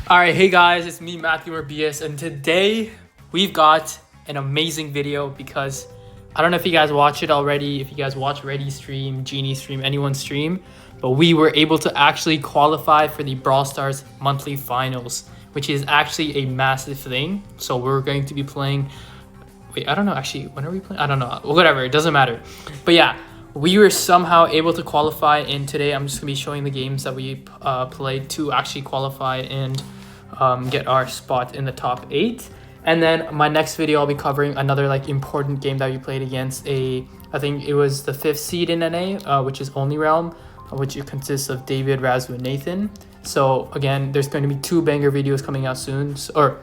All right, hey guys, it's me, Matthew or BS, and today we've got an amazing video because I don't know if you guys watch it already, if you guys watch Reddy's stream, Genie's stream, anyone's stream, but we were able to actually qualify for the Brawl Stars monthly finals, which is actually a massive thing. So we're going to be playing, wait, I don't know, actually, when are we playing? I don't know, whatever, it doesn't matter. But yeah, we were somehow able to qualify, and today I'm just gonna be showing the games that we played to actually qualify and get our spot in the top 8. And then my next video I'll be covering another like important game that we played against I think it was the 5th seed in NA, which is Only Realm, which consists of David, Razu, and Nathan. So again, there's going to be 2 banger videos coming out soon, or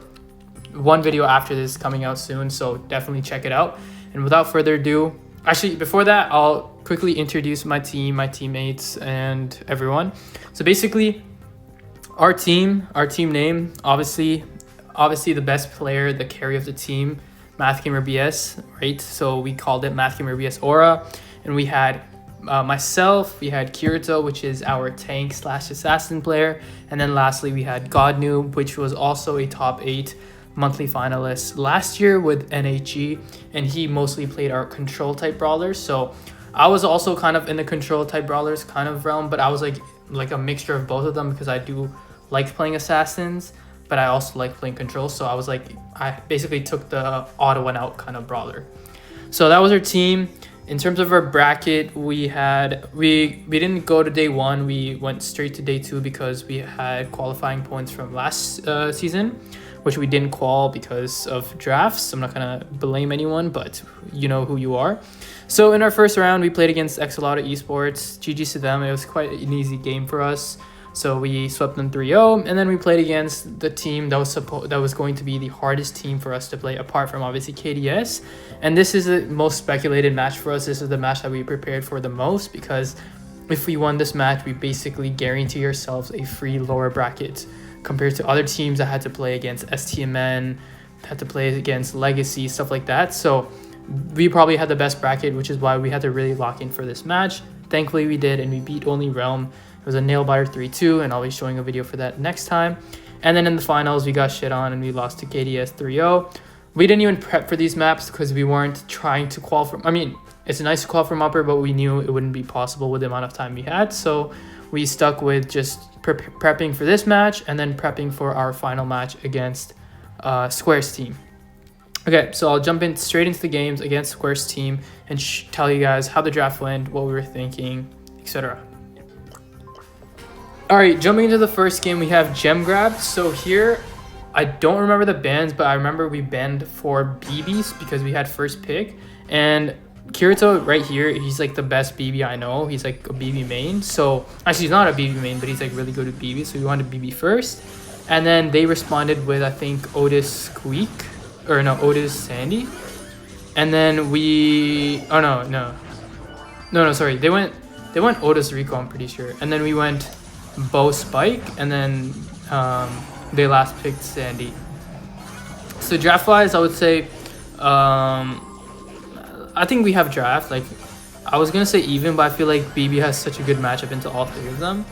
one video after this coming out soon, so definitely check it out. And without further ado, actually before that, I'll quickly introduce my team, my teammates, and everyone. So basically, our team name, obviously the best player, the carry of the team, Math Gamer BS, right? So we called it Math Gamer BS Aura, and we had myself, we had Kirito, which is our tank / assassin player, and then lastly we had God Noob, which was also a top 8 monthly finalist last year with NHG, and he mostly played our control type brawlers. So I was also kind of in the control type brawlers kind of realm, but I was like a mixture of both of them because I do like playing assassins, but I also like playing control. So I basically took the auto one out kind of brawler. So that was our team. In terms of our bracket, we didn't go to day 1, we went straight to day 2 because we had qualifying points from last season, which we didn't qual because of drafts. I'm not gonna blame anyone, but you know who you are. So in our first round, we played against Exolata Esports. GG's to them. It was quite an easy game for us. So we swept them 3-0, and then we played against the team that was going to be the hardest team for us to play, apart from obviously KDS. And this is the most speculated match for us. This is the match that we prepared for the most, because if we won this match, we basically guarantee ourselves a free lower bracket compared to other teams that had to play against STMN, had to play against Legacy, stuff like that. So we probably had the best bracket, which is why we had to really lock in for this match. Thankfully we did, and we beat Only Realm. It was a nail biter 3-2, and I'll be showing a video for that next time. And then in the finals, we got shit on and we lost to KDS 3-0. We didn't even prep for these maps because we weren't trying to qual from, I mean, it's nice to qual from upper, but we knew it wouldn't be possible with the amount of time we had. So we stuck with just prepping for this match and then prepping for our final match against Square's team. Okay, so I'll jump in straight into the games against Square's team and tell you guys how the draft went, what we were thinking, etc. All right, jumping into the first game, we have Gem Grab. So here, I don't remember the bans, but I remember we banned for BBs because we had first pick. And Kirito right here, he's like the best BB I know. He's like a BB main. So actually, he's not a BB main, but he's like really good at BB. So we wanted BB first. And then they responded with, I think, Otis Squeak. Or no, Otis Sandy. And then sorry. They went Otis Rico, I'm pretty sure. And then we went Bo Spike, and then they last picked Sandy. So draft wise, I would say I think we have draft. Like, I was gonna say even, but I feel like BB has such a good matchup into all 3 of them.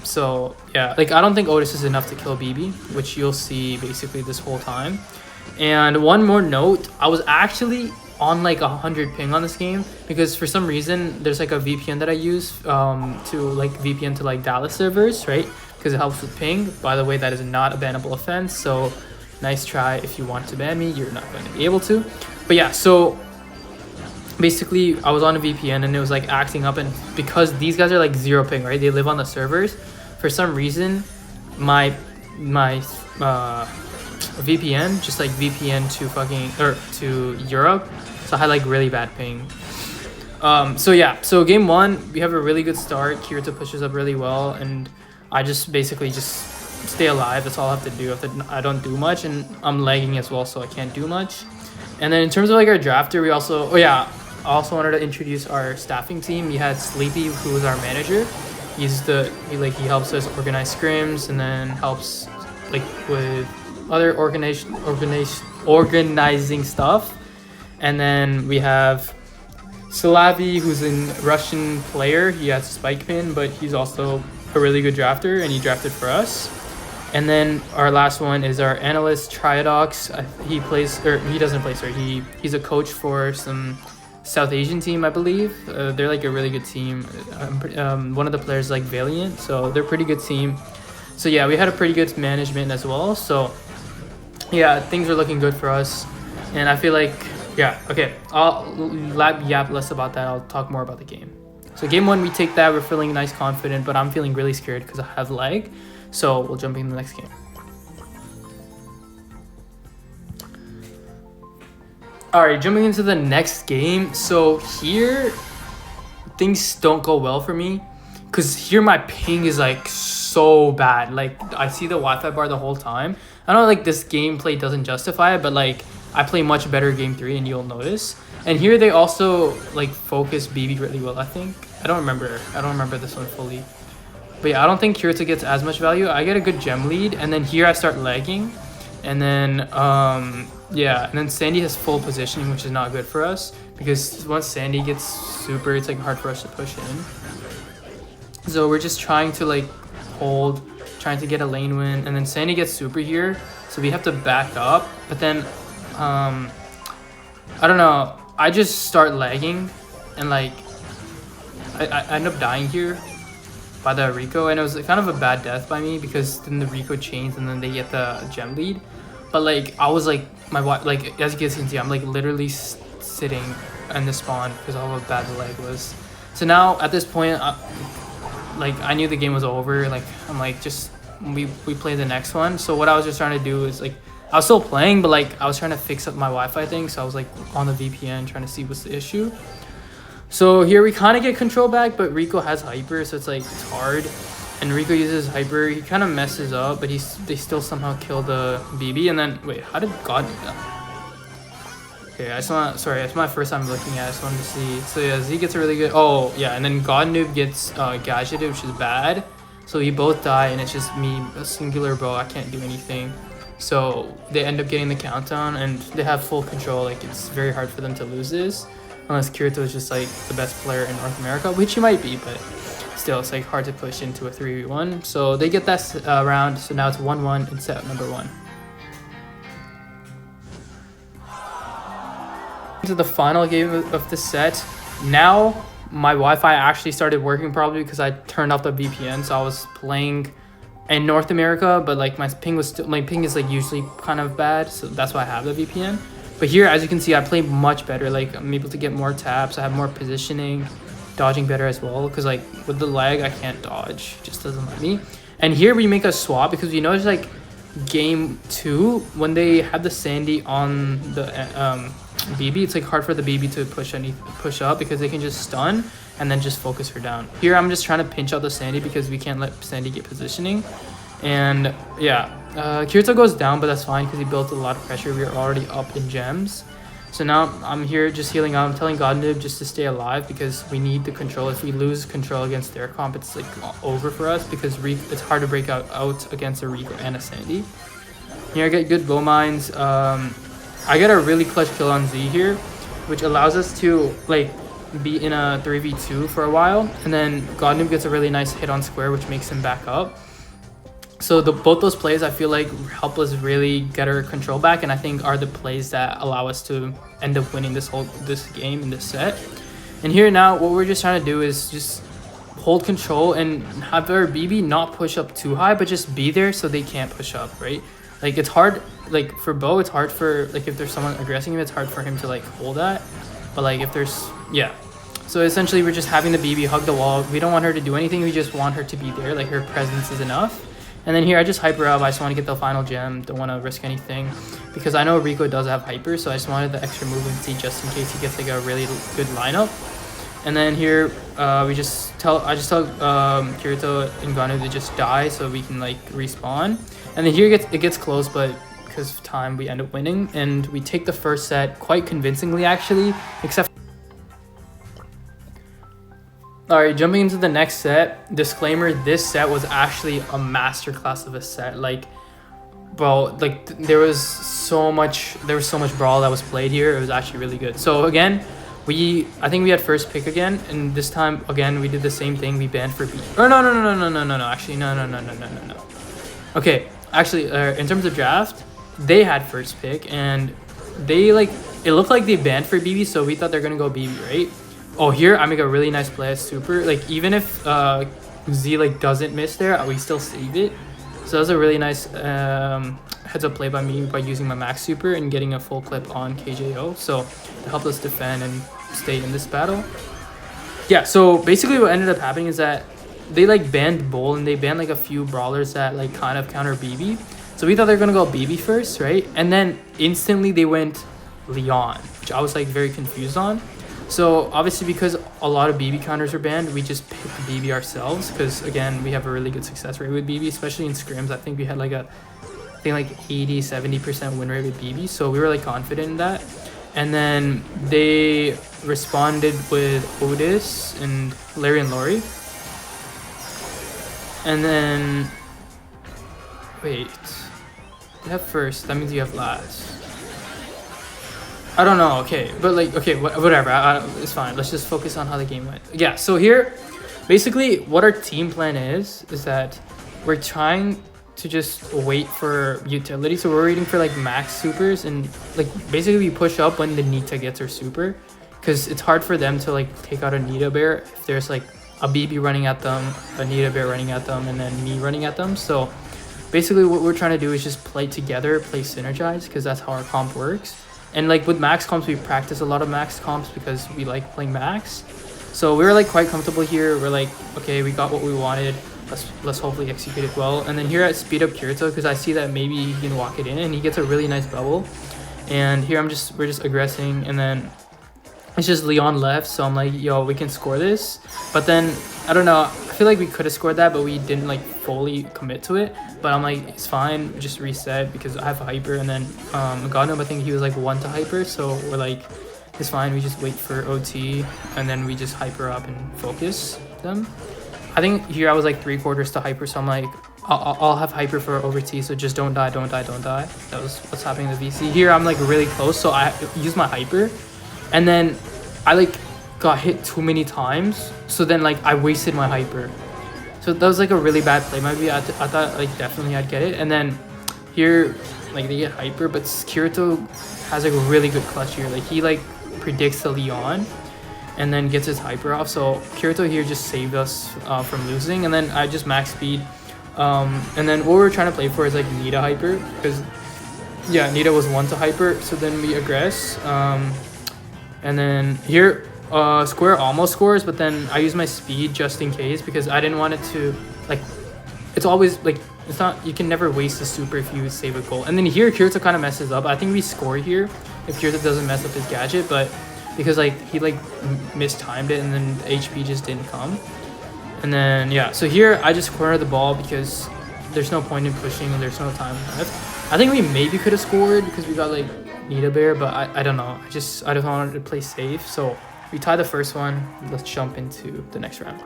So yeah, like I don't think Otis is enough to kill BB, which you'll see basically this whole time. And one more note, I was actually on like 100 ping on this game because for some reason there's like a VPN that I use to VPN to like Dallas servers, right? Because it helps with ping. By the way, that is not a bannable offense, so nice try. If you want to ban me, you're not going to be able to. But yeah, so basically I was on a VPN and it was like acting up, and because these guys are like 0 ping, right? They live on the servers. For some reason my VPN just like VPN to Europe, so I had like really bad ping. So yeah, so game 1 we have a really good start. Kirito pushes up really well, and I just basically just stay alive. That's all I have to do. I don't do much, and I'm lagging as well, so I can't do much. And then in terms of like our drafter, we also I also wanted to introduce our staffing team. We had Sleepy, who is our manager. He helps us organize scrims, and then helps like with other organizing stuff. And then we have Slavi, who's a Russian player. He has a spike pin, but he's also a really good drafter, and he drafted for us. And then our last one is our analyst Triodox. He plays, or he doesn't play, sorry. He's a coach for some South Asian team, I believe. They're like a really good team. One of the players is like Valiant, so they're a pretty good team. So yeah, we had a pretty good management as well. So yeah, things are looking good for us. And I feel like, yeah, okay. I'll yap less about that. I'll talk more about the game. So game 1, we take that. We're feeling nice, confident, but I'm feeling really scared because I have lag. So we'll jump into the next game. All right, jumping into the next game. So here, things don't go well for me because here my ping is like so bad. Like I see the Wi-Fi bar the whole time. I know like this gameplay doesn't justify it, but like I play much better game 3 and you'll notice. And here they also like focus BB really well, I think. I don't remember this one fully. But yeah, I don't think Kirito gets as much value. I get a good gem lead, and then here I start lagging. And then, yeah, and then Sandy has full positioning, which is not good for us. Because once Sandy gets super, it's like hard for us to push in. So we're just trying to like hold, trying to get a lane win. And then Sandy gets super here, so we have to back up. But then, I don't know, I just start lagging. And like, I end up dying here by the Rico, and it was kind of a bad death by me because then the Rico chains and then they get the gem lead. But like I was like like as you guys can see, I'm like literally sitting in the spawn because of how bad the lag was. So now at this point, like I knew the game was over. Like I'm like just we play the next one. So what I was just trying to do is like I was still playing, but like I was trying to fix up my Wi-Fi thing. So I was like on the VPN trying to see what's the issue. So here we kind of get control back, but Rico has hyper, so it's like it's hard. And Rico uses hyper, he kind of messes up, but they still somehow kill the BB. And then wait, how did God do that? Okay, sorry, it's my first time looking at it. I just wanted to see. So yeah, Z gets a really good. Oh yeah, and then God Noob gets gadgeted, which is bad. So we both die, and it's just me, a singular bow. I can't do anything. So they end up getting the countdown, and they have full control. Like it's very hard for them to lose this. Unless Kirito is just like the best player in North America, which he might be, but still it's like hard to push into a 3v1. So they get that round, so now it's 1-1 in set number 1. To the final game of the set. Now my Wi-Fi actually started working probably because I turned off the VPN, so I was playing in North America, but like my ping was still, my ping is like usually kind of bad, so that's why I have the VPN. But here, as you can see, I play much better. Like, I'm able to get more taps. I have more positioning, dodging better as well. Because, like, with the lag, I can't dodge. It just doesn't let me. And here, we make a swap. Because you notice, like, game 2, when they have the Sandy on the BB, it's, like, hard for the BB to push up. Because they can just stun and then just focus her down. Here, I'm just trying to pinch out the Sandy because we can't let Sandy get positioning. And, yeah. Kirito goes down, but that's fine because he built a lot of pressure. We are already up in gems. So now I'm here just healing out. I'm telling Godnib just to stay alive because we need the control. If we lose control against their comp, it's like over for us because it's hard to break out against a Rico and a Sandy. Here I get good bow mines. I get a really clutch kill on Z here, which allows us to like be in a 3v2 for a while. And then Godnib gets a really nice hit on square, which makes him back up. So both those plays I feel like help us really get our control back, and I think are the plays that allow us to end up winning this game in this set. And here now what we're just trying to do is just hold control and have our BB not push up too high, but just be there so they can't push up, right? Like it's hard, like for Bo, it's hard for like if there's someone aggressing him, it's hard for him to like hold that. But like if there's so essentially we're just having the BB hug the wall. We don't want her to do anything, we just want her to be there, like her presence is enough. And then here I just hyper up. I just want to get the final gem. Don't want to risk anything because I know Rico does have hyper, so I just wanted the extra movemency just in case he gets like a really good lineup. And then here I just tell Kirito and Ganu to just die so we can like respawn. And then here it gets close, but because of time we end up winning and we take the first set quite convincingly actually, except. Alright, jumping into the next set. Disclaimer, this set was actually a masterclass of a set. Like, bro, like there was so much brawl that was played here. It was actually really good. So again, I think we had first pick again, and this time again we did the same thing. We banned for B. Or no. Actually, no. Okay, actually, in terms of draft, they had first pick, and they like it looked like they banned for BB, so we thought they're gonna go BB, right? Oh, here I make a really nice play at super. Like even if Z like doesn't miss there, we still save it. So that was a really nice heads up play by me by using my max super and getting a full clip on KJO. So it helped us defend and stay in this battle. Yeah, so basically what ended up happening is that they like banned Bull and they banned like a few brawlers that like kind of counter BB. So we thought they were gonna go BB first, right? And then instantly they went Leon, which I was like very confused on. So obviously because a lot of BB counters were banned, we just picked BB ourselves because again we have a really good success rate with BB, especially in scrims. I think we had like 80-70% win rate with BB, so we were like confident in that. And then they responded with Otis and Larry and Lori. And then wait, you have first, that means you have last. I don't know, okay, but like, okay, whatever, it's fine. Let's just focus on how the game went. Yeah, so here, basically what our team plan is that we're trying to just wait for utility. So we're waiting for like max supers, and like basically we push up when the Nita gets her super, because it's hard for them to like take out a Nita bear if there's like a BB running at them, a Nita bear running at them, and then me running at them. So basically what we're trying to do is just play together, play synergize, because that's how our comp works. And like with max comps, we practice a lot of max comps because we like playing max. So we were like quite comfortable here. We're like, okay, we got what we wanted. Let's hopefully execute it well. And then here at speed up Kirito, because I see that maybe he can walk it in, and he gets a really nice bubble. And here we're just aggressing, and then it's just Leon left. So I'm like, yo, we can score this. But then I don't know. I feel like we could have scored that, but we didn't like fully commit to it. But I'm like, it's fine, just reset because I have hyper. And then Gundam, I think he was like 1 to hyper, so we're like, it's fine. We just wait for OT, and then we just hyper up and focus them. I think here I was like 3/4 to hyper, so I'm like, I'll have hyper for over T, so just don't die, don't die, don't die. That was what's happening in the VC. Here I'm like really close, so I use my hyper, and then I like got hit too many times, so then like I wasted my hyper. So that was like a really bad play. Maybe I thought like definitely I'd get it. And then here like they get hyper, but Kirito has like a really good clutch here. Like he like predicts the Leon and then gets his hyper off. So Kirito here just saved us from losing. And then I just max speed. And then what we're trying to play for is like Nita hyper, because yeah, Nita was 1 to hyper. So then we aggress. And then here Square almost scores, but then I use my speed just in case, because I didn't want it to like, it's always like, it's not, you can never waste a super if you save a goal. And then here Kirito kind of messes up. I think we score here if Kirito doesn't mess up his gadget, but because like he like mistimed it and then the HP just didn't come. And then yeah, so here I just corner the ball because there's no point in pushing and there's no time left. I think we maybe could have scored because we got like Nita bear, but I don't know. I just wanted to play safe. So we tied the first one. Let's jump into the next round.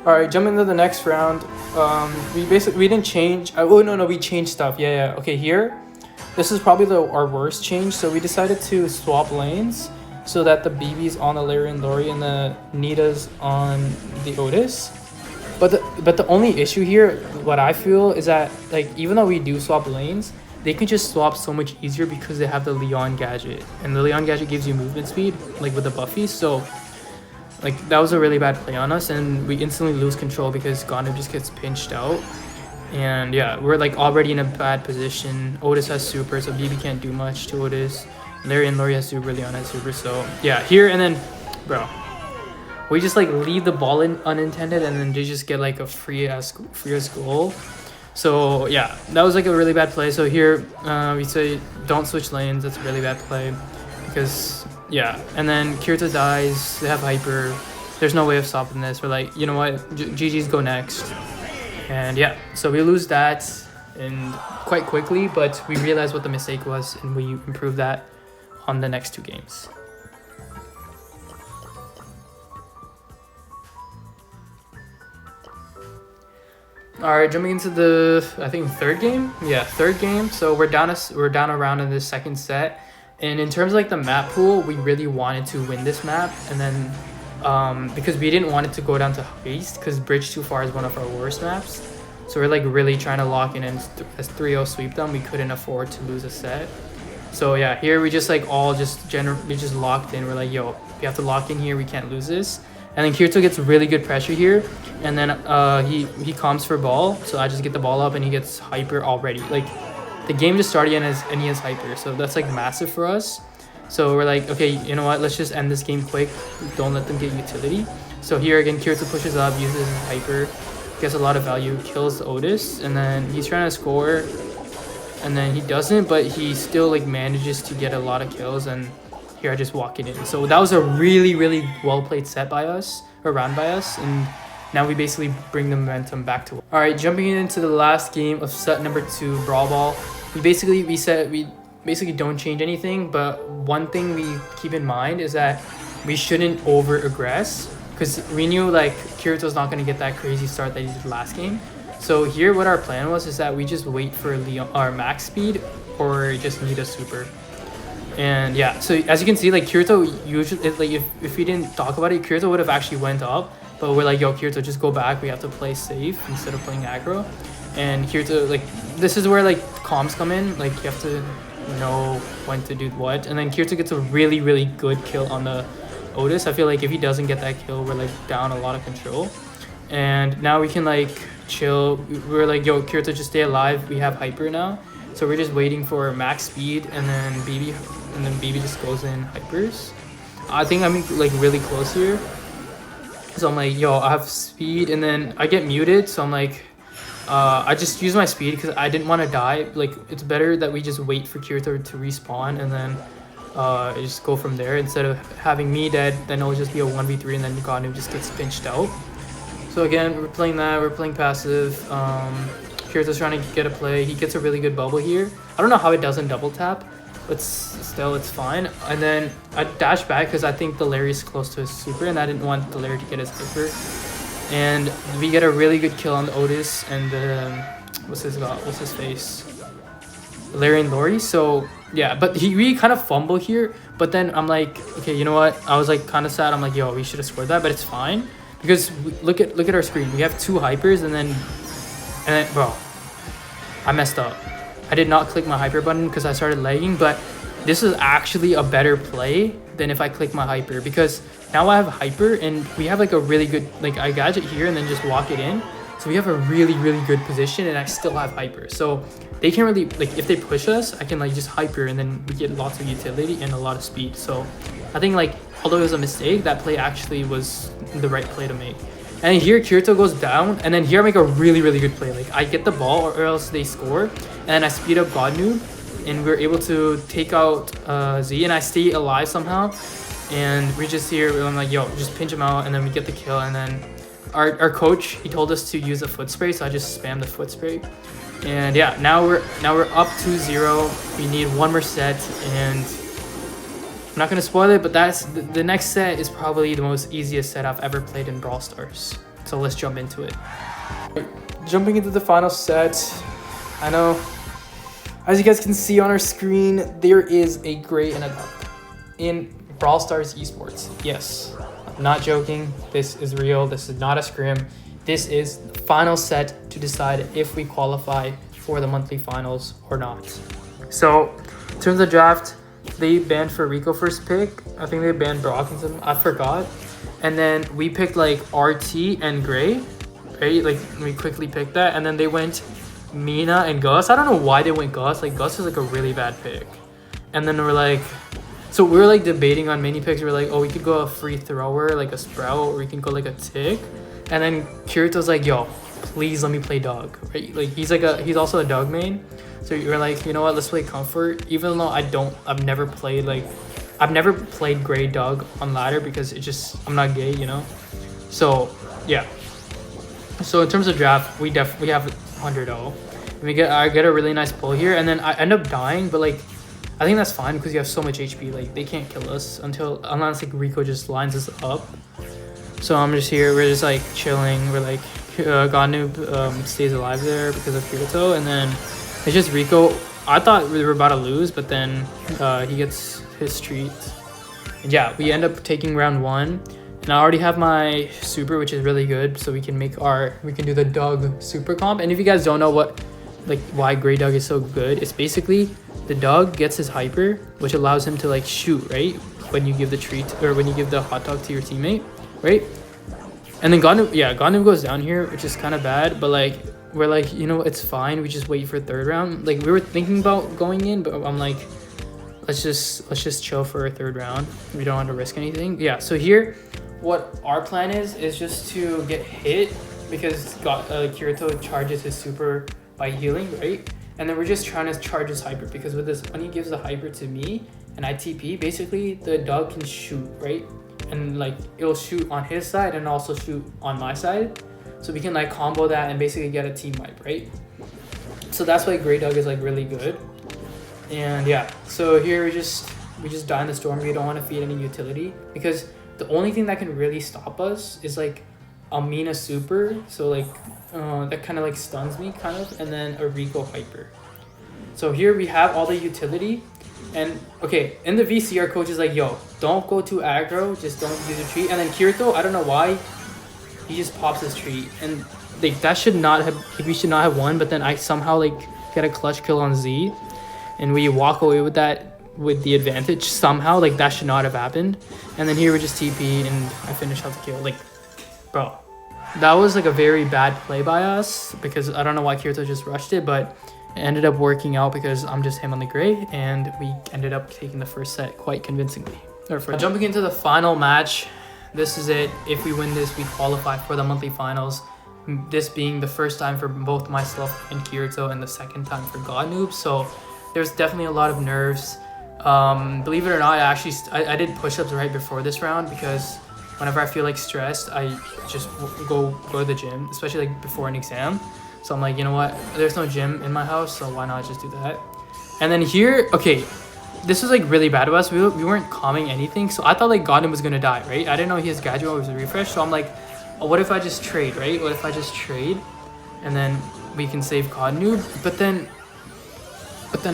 All right, jumping into the next round. We didn't change. Oh no, we changed stuff. Yeah. Okay, here, this is probably our worst change. So we decided to swap lanes so that the BB's on the Larry and Lori and the Nita's on the Otis. But the only issue here, what I feel, is that like even though we do swap lanes, they can just swap so much easier because they have the Leon gadget, and the Leon gadget gives you movement speed like with the Buffy. So like that was a really bad play on us, and we instantly lose control because Gundam just gets pinched out. And yeah, we're like already in a bad position. Otis has super, so BB can't do much to Otis. Larry and Lori has super, Leon has super. So yeah, here, and then bro, we just like leave the ball in unintended, and then they just get like a free as goal. So yeah, that was like a really bad play. So here we say don't switch lanes. That's a really bad play because yeah. And then Kirito dies. They have hyper. There's no way of stopping this. We're like, you know what? GG's go next. And yeah, so we lose that and quite quickly, but we realized what the mistake was and we improved that on the next 2 games. All right, jumping into the, I think, 3rd game. Yeah, 3rd game. So we're down a round in this 2nd set. And in terms of like the map pool, we really wanted to win this map. And then because we didn't want it to go down to Haste, because Bridge Too Far is one of our worst maps. So we're like really trying to lock in, and as 3-0 sweep them, we couldn't afford to lose a set. So yeah, here we just like all just we just locked in. We're like, yo, we have to lock in here. We can't lose this. And then Kirito gets really good pressure here, and then he comms for ball. So I just get the ball up, and he gets hyper already. Like the game just started, and he has hyper. So that's like massive for us. So we're like, okay, you know what? Let's just end this game quick. Don't let them get utility. So here again, Kirito pushes up, uses his hyper, gets a lot of value, kills Otis, and then he's trying to score, and then he doesn't, but he still like manages to get a lot of kills, and here I just walk it in. So that was a really, really well played set by us, or round by us, and now we basically bring the momentum back to. All right, jumping into the last game of set number 2, Brawl Ball. We basically don't change anything, but one thing we keep in mind is that we shouldn't over aggress, because we knew like Kirito's not going to get that crazy start that he did last game. So here what our plan was is that we just wait for our max speed, or just need a super. And yeah, so as you can see, like Kirito usually, like if we didn't talk about it, Kirito would have actually went up, but we're like, yo, Kirito, just go back. We have to play safe instead of playing aggro. And Kirito, like, this is where like comms come in. Like you have to know when to do what. And then Kirito gets a really, really good kill on the Otis. I feel like if he doesn't get that kill, we're like down a lot of control. And now we can like chill. We're like, yo, Kirito, just stay alive. We have hyper now. So we're just waiting for max speed, and then BB just goes in hypers. I think I'm like really close here. So I'm like, yo, I have speed, and then I get muted. So I'm like, I just use my speed because I didn't want to die. Like, it's better that we just wait for Kirito to respawn, and then just go from there. Instead of having me dead, then it'll just be a 1v3, and then Ganu just gets pinched out. So again, we're playing that. We're playing passive. Kirito's trying to get a play. He gets a really good bubble here. I don't know how it doesn't double tap, but still it's fine. And then I dash back because I think the Larry is close to his super, and I didn't want the Larry to get his hyper. And we get a really good kill on the Otis and what's his face? Larry and Lori. So yeah, but he really kind of fumble here. But then I'm like, okay, you know what? I was like kind of sad. I'm like, yo, we should have scored that, but it's fine because look at our screen. We have 2 hypers, and then bro, I messed up. I did not click my hyper button because I started lagging, but this is actually a better play than if I click my hyper, because now I have hyper and we have like a really good, like I gadget here and then just walk it in. So we have a really, really good position, and I still have hyper. So they can't really, like if they push us, I can like just hyper, and then we get lots of utility and a lot of speed. So I think like, although it was a mistake, that play actually was the right play to make. And here Kirito goes down, and then here I make a really, really good play. Like I get the ball, or else they score, and then I speed up Godnu, and we're able to take out Z, and I stay alive somehow. And we're just here, I'm like, yo, just pinch him out, and then we get the kill. And then our coach, he told us to use a foot spray, so I just spammed the foot spray. And yeah, now we're up 2-0. We need one more set, and I'm not gonna spoil it, but that's the next set is probably the most easiest set I've ever played in Brawl Stars. So let's jump into it. Jumping into the final set, I know, as you guys can see on our screen, there is a gray and a duck in Brawl Stars esports. Yes, I'm not joking. This is real. This is not a scrim. This is the final set to decide if we qualify for the monthly finals or not. So in terms of draft, they banned for Rico first pick. I think they banned Brock and something. I forgot. And then we picked like RT and Gray, right? Like we quickly picked that. And then they went Mina and Gus. I don't know why they went Gus. Like Gus is like a really bad pick. And then we're like, so we were like debating on mini picks. We're like, oh, we could go a free thrower, like a Sprout, or we can go like a Tick. And then Kirito's like, yo, please let me play dog, right? Like he's also a dog main. So you're like, you know what, let's play comfort. Even though I've never played gray dog on ladder because I'm not gay, you know? So yeah. So in terms of draft, we have 100-0. I get a really nice pull here, and then I end up dying, but like, I think that's fine because you have so much HP. Like they can't kill us unless like Rico just lines us up. So I'm just here, we're just like chilling. We're like, Godnoob stays alive there because of Kirito, and then it's just Rico. I thought we were about to lose, but then he gets his treat. And yeah, we end up taking round 1. And I already have my super, which is really good. So we can do the Doug super comp. And if you guys don't know why Grey Doug is so good, it's basically the Doug gets his hyper, which allows him to like shoot, right? When you give the treat or when you give the hot dog to your teammate, right? And then God Noob goes down here, which is kind of bad, but like we're like, you know, it's fine. We just wait for third round. Like we were thinking about going in, but I'm like, let's just chill for a third round. We don't want to risk anything. Yeah. So here, what our plan is just to get hit because Kirito charges his super by healing, right? And then we're just trying to charge his hyper because with this, when he gives the hyper to me and I TP, basically the Doug can shoot, right? And like it'll shoot on his side and also shoot on my side. So we can like combo that and basically get a team wipe, right? So that's why Grey Doug is like really good. And yeah, so here we just die in the storm. We don't want to feed any utility because the only thing that can really stop us is like a Mina super. So like that kind of like stuns me kind of, and then a Rico hyper. So here we have all the utility. And okay, in the VC, our coach is like, yo, don't go too aggro, just don't use a treat. And then Kirito, I don't know why, he just pops his treat. And like we should not have won, but then I somehow like get a clutch kill on Z. And we walk away with that with the advantage somehow. Like that should not have happened. And then here we just TP and I finish out the kill. Like, bro, that was like a very bad play by us because I don't know why Kirito just rushed it, but it ended up working out because I'm just him on the Grey, and we ended up taking the first set quite convincingly. Jumping into the final match, this is it. If we win this, we qualify for the monthly finals. This being the first time for both myself and Kirito, and the second time for God Noob. So there's definitely a lot of nerves. Believe it or not, I did push-ups right before this round because whenever I feel like stressed, I just go to the gym, especially like before an exam. So I'm like, you know what? There's no gym in my house, so why not just do that? And then here, okay, this was like really bad to us. We weren't calming anything, so I thought like Godin was gonna die, right? I didn't know his gadget was a refresh, so I'm like, oh, what if I just trade, right? What if I just trade, and then we can save God Noob? But then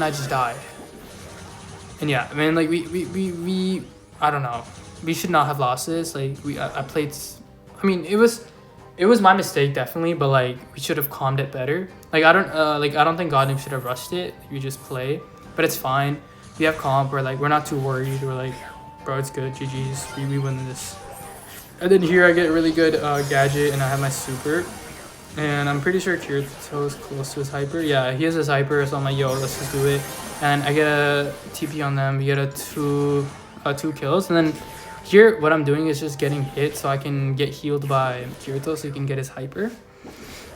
I just died. And yeah, I mean, like we I don't know. We should not have lost this. Like I played. I mean, it was my mistake definitely, but like we should have calmed it better. Like I don't think God Noob should have rushed it. We just play, but it's fine. We have comp. We're not too worried. We're like, bro, it's good. GG's. We win this. And then here I get a really good gadget, and I have my super. And I'm pretty sure Kirito is close to his hyper. Yeah, he has his hyper, so I'm like, yo, let's just do it. And I get a TP on them. We get a two kills, and then here what I'm doing is just getting hit so I can get healed by Kirito so he can get his hyper.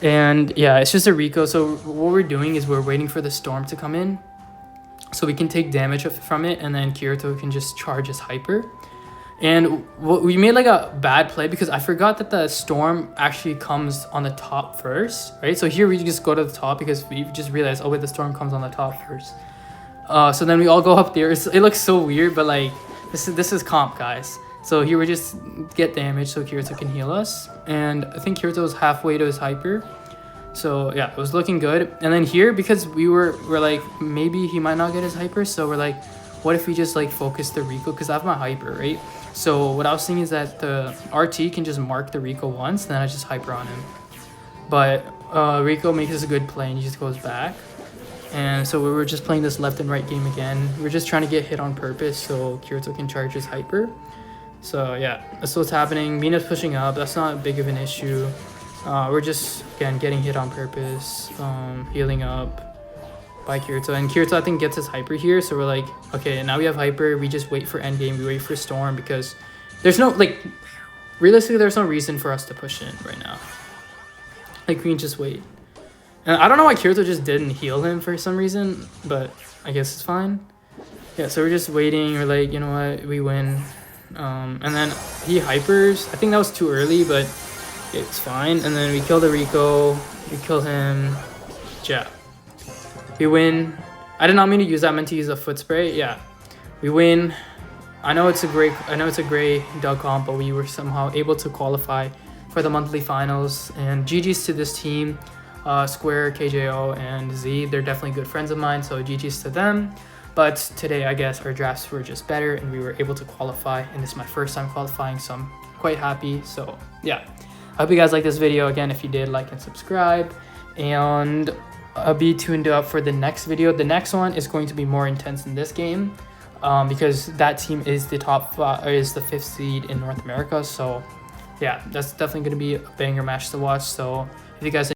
And yeah, it's just a Rico. So what we're doing is we're waiting for the storm to come in so we can take damage from it, and then Kirito can just charge his hyper. And we made like a bad play because I forgot that the storm actually comes on the top first, right? So here we just go to the top because we just realized, oh wait, the storm comes on the top first. So then we all go up there. It looks so weird, but like this is comp, guys. So here we just get damage so Kirito can heal us. And I think Kirito was halfway to his hyper. So yeah, it was looking good. And then here, because we're like, maybe he might not get his hyper. So we're like, what if we just like focus the Rico? Because I have my hyper, right? So what I was thinking is that the RT can just mark the Rico once, then I just hyper on him. But Rico makes a good play and he just goes back. And so we were just playing this left and right game again. We were just trying to get hit on purpose so Kirito can charge his hyper. So yeah, that's what's happening. Mina's pushing up. That's not big of an issue. We're just, again, getting hit on purpose, healing up by Kirito. And Kirito, I think, gets his hyper here. So we're like, okay, now we have hyper. We just wait for endgame. We wait for storm because there's no, like, realistically, there's no reason for us to push in right now. Like, we can just wait. And I don't know why Kirito just didn't heal him for some reason, but I guess it's fine. Yeah, so we're just waiting. We're like, you know what, we win. And then he hypers. I think that was too early, but it's fine. And then we kill the Rico. We kill him. Yeah. We win. I did not mean to use that. I meant to use a foot spray. Yeah. We win. I know it's a great Doug comp, but we were somehow able to qualify for the monthly finals. And GG's to this team. Square, KJO, and Z. They're definitely good friends of mine, so GG's to them. But today, I guess, our drafts were just better, and we were able to qualify. And this is my first time qualifying, so I'm quite happy. So yeah, I hope you guys like this video. Again, if you did, like and subscribe, and I'll be tuned up for the next video. The next one is going to be more intense in this game, because that team is the is the 5th seed in North America. So yeah, that's definitely going to be a banger match to watch. So if you guys